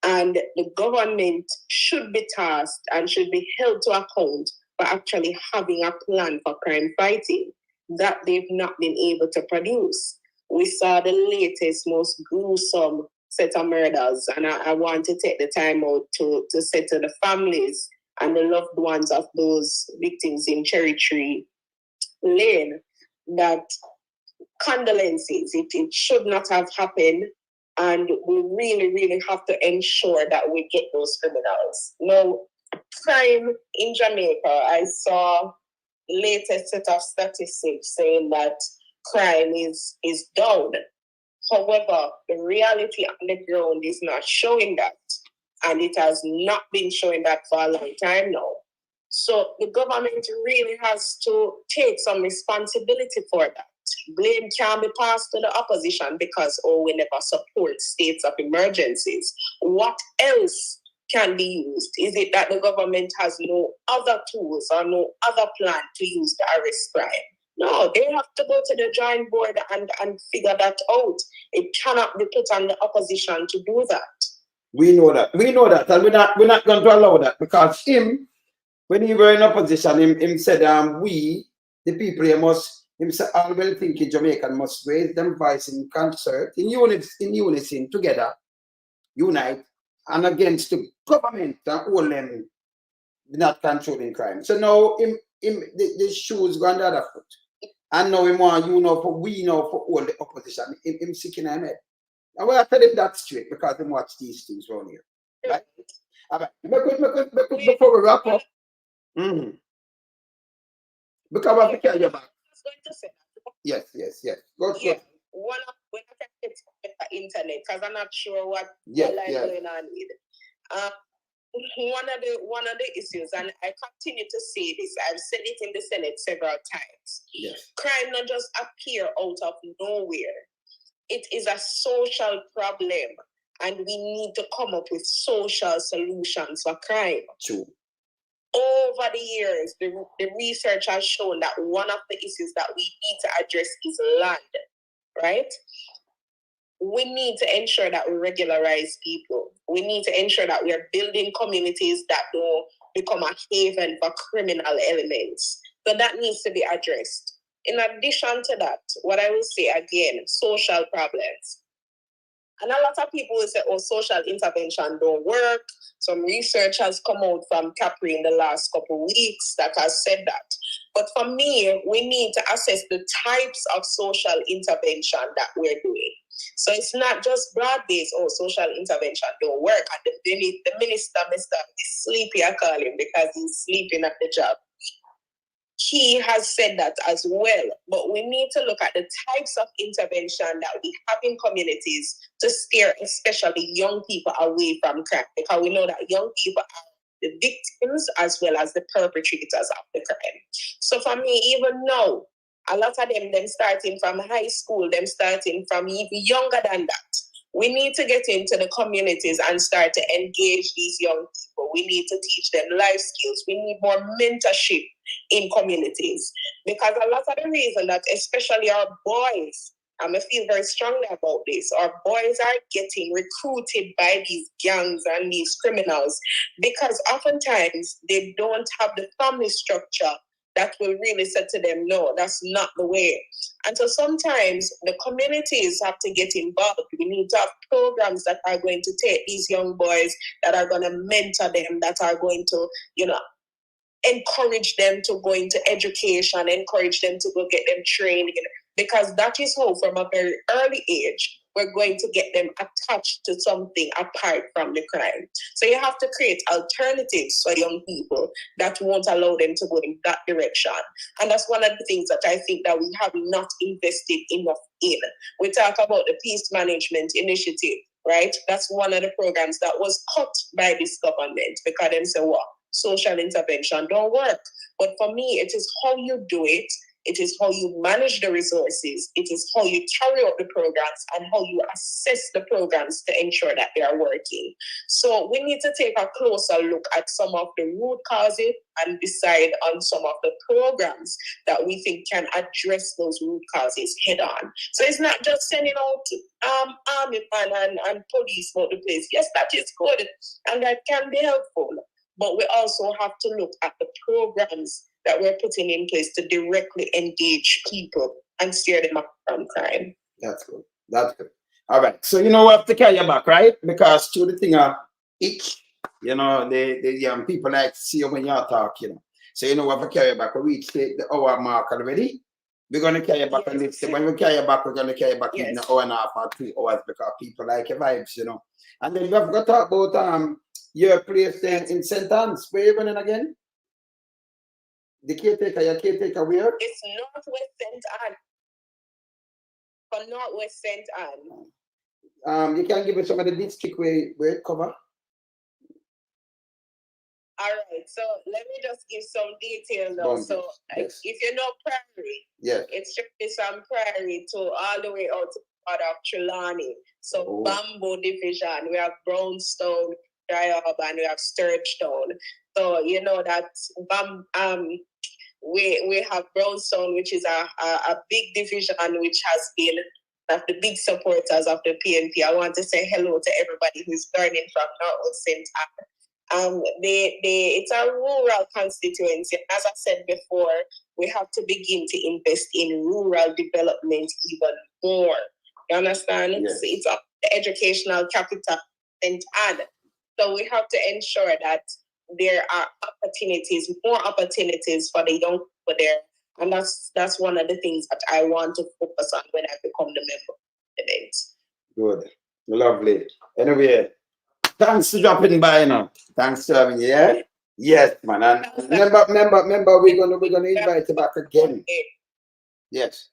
And the government should be tasked and should be held to account for actually having a plan for crime fighting that they've not been able to produce. We saw the latest, most gruesome set of murders, and I want to take the time out to say to the families and the loved ones of those victims in Cherry Tree Lane that condolences. It should not have happened, and we really, really have to ensure that we get those criminals. Now, crime in Jamaica, I saw the latest set of statistics saying that crime is down. However, the reality on the ground is not showing that. And it has not been showing that for a long time now. So the government really has to take some responsibility for that. Blame can be passed to the opposition because, we never support states of emergencies. What else can be used? Is it that the government has no other tools or no other plan to use to arrest crime? No, they have to go to the drawing board and figure that out. It cannot be put on the opposition to do that. We know that, and we're not going to allow that because him, when he were in opposition, him said, we, the people here him said, all well-thinking Jamaican must raise them voice in concert, in unison, together, unite, and against the government and hold them not controlling crime. So now the shoes go on the other foot. And now we know for all the opposition, him sick in head. And we have to tell him that straight because they watch these things around here. Right? All right. Before we wrap up, because we have to carry you back. Yes. Good. Yeah, one of when I can get the internet because I'm not sure what Yes, line yes. going on with. One of the issues, and I continue to say this, I've said it in the Senate several times. Yes. Crime not just appear out of nowhere. It is a social problem, and we need to come up with social solutions for crime. True. Over the years, the research has shown that one of the issues that we need to address is land, right? We need to ensure that we regularize people. We need to ensure that we are building communities that don't become a haven for criminal elements. So that needs to be addressed. In addition to that, what I will say again, social problems. And a lot of people will say, oh, social intervention don't work. Some research has come out from Capri in the last couple of weeks that has said that. But for me, we need to assess the types of social intervention that we're doing. So it's not just broad-based, oh, social intervention don't work. And the minister, Mr. Sleepy, I call him because he's sleeping at the job. He has said that as well, but we need to look at the types of intervention that we have in communities to steer especially young people away from crime, because we know that young people are the victims as well as the perpetrators of the crime. So for me, even now, a lot of them starting from high school, them starting from even younger than that. We need to get into the communities and start to engage these young people. We need to teach them life skills. We need more mentorship in communities. Because a lot of the reason that especially our boys, I feel very strongly about this, our boys are getting recruited by these gangs and these criminals because oftentimes they don't have the family structure that will really say to them, no, that's not the way. And so sometimes the communities have to get involved. We need to have programs that are going to take these young boys, that are going to mentor them, that are going to, encourage them to go into education, encourage them to go get them trained, because that is how from a very early age, we're going to get them attached to something apart from the crime. So you have to create alternatives for young people that won't allow them to go in that direction. And that's one of the things that I think that we have not invested enough in. We talk about the Peace Management Initiative, right? That's one of the programs that was cut by this government because they say, well, social intervention don't work. But for me, it is how you do it. It is how you manage the resources. It is how you carry out the programs and how you assess the programs to ensure that they are working. So we need to take a closer look at some of the root causes and decide on some of the programs that we think can address those root causes head on. So it's not just sending out army man and police about the place. Yes, that is good and that can be helpful. But we also have to look at the programs that we're putting in place to directly engage people and steer them up from crime. That's good. That's good. All right. So we have to carry you back, right? Because to the thing itch, the young people like to see you when you talk, So we have to carry you back. We reach the hour mark already. We're gonna carry you back on this. When we carry you back, we're gonna carry you back in an hour and a half or 2 hours because people like your vibes, And then we have got to talk about your place in St. Anne's. Where you running again? The caretaker, your caretaker where? It's Northwest St. Anne. For Northwest St. Anne. You can give us some of the district where it cover. All right, so let me just give some detail now. So if you know Prairie, it's strictly from Prairie to all the way out to part of Trelawney. So Bamboo Division, we have Brownstone, Dryab, and we have Sturgestown. So you know that we have Brownstone, which is a big division, which has been the big supporters of the PNP. I want to say hello to everybody who's learning from Northwest St. Anne. It's a rural constituency. As I said before, we have to begin to invest in rural development even more. You understand? Yes. It's the educational capital St. Anne. So we have to ensure that there are more opportunities for the young people there. And that's one of the things that I want to focus on when I become the member of the event. Good. Lovely. Anyway, thanks for dropping by now. Thanks for having you, yeah? Yes, man. And remember, we're gonna invite you back again. Yes.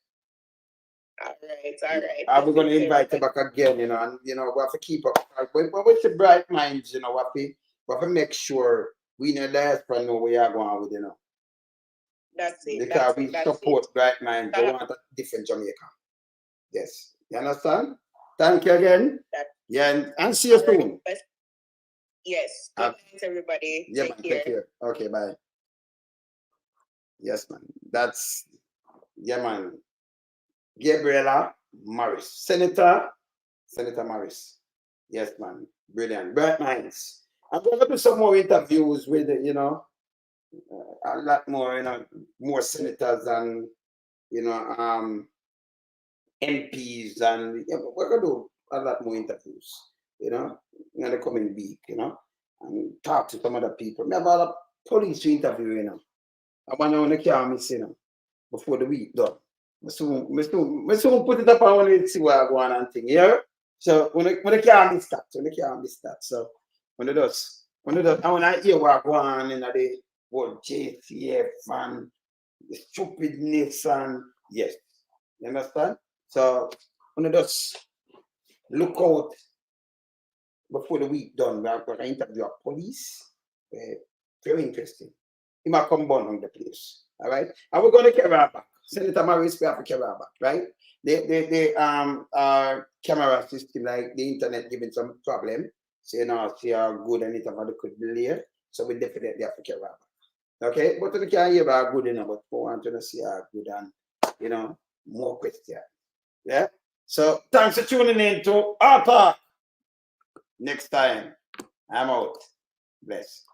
All right. I'm going to invite you back again, you know, and, you know, we have to keep up. But with the bright minds, you know, we have to make sure we know that know where you're going with, you know. That's it. Because we support bright minds. We want a different Jamaica. Yes. You understand? Thank you again. Yeah, and see you soon. Yes. Good night, everybody. Yeah, Take man, care. take care. Okay, bye. Yes, man. That's, yeah, man. Gabriela Morris. Senator Morris. Yes, man. Brilliant. Bright minds. I'm going to do some more interviews with, you know, a lot more, you know, more senators and, you know, MPs, and yeah, we're going to do a lot more interviews, you know, in the coming week, you know, and talk to some other people. We have a lot of police to interview, you know. I want to can't miss, you know, before the week done. We soon put it up and want to see what I go on and thing, yeah? So when I can't miss that, So when it does, and when I hear what go on in the whole JCF and the stupidness and yes, you understand? So when it does, look out before the week done. We're going to interview a police. Very interesting. He might come born on the place. All right. And we're going to carry her back. Senator Morris, we have to carry her back, right? The camera system, like the internet, giving some problem. So you know, see how good and it could delay. So we definitely have to carry her back. Okay, but we can't hear about good enough, but we want to see how good and you know more questions. Yeah. So thanks for tuning in to our talk. Next time, I'm out. Bless.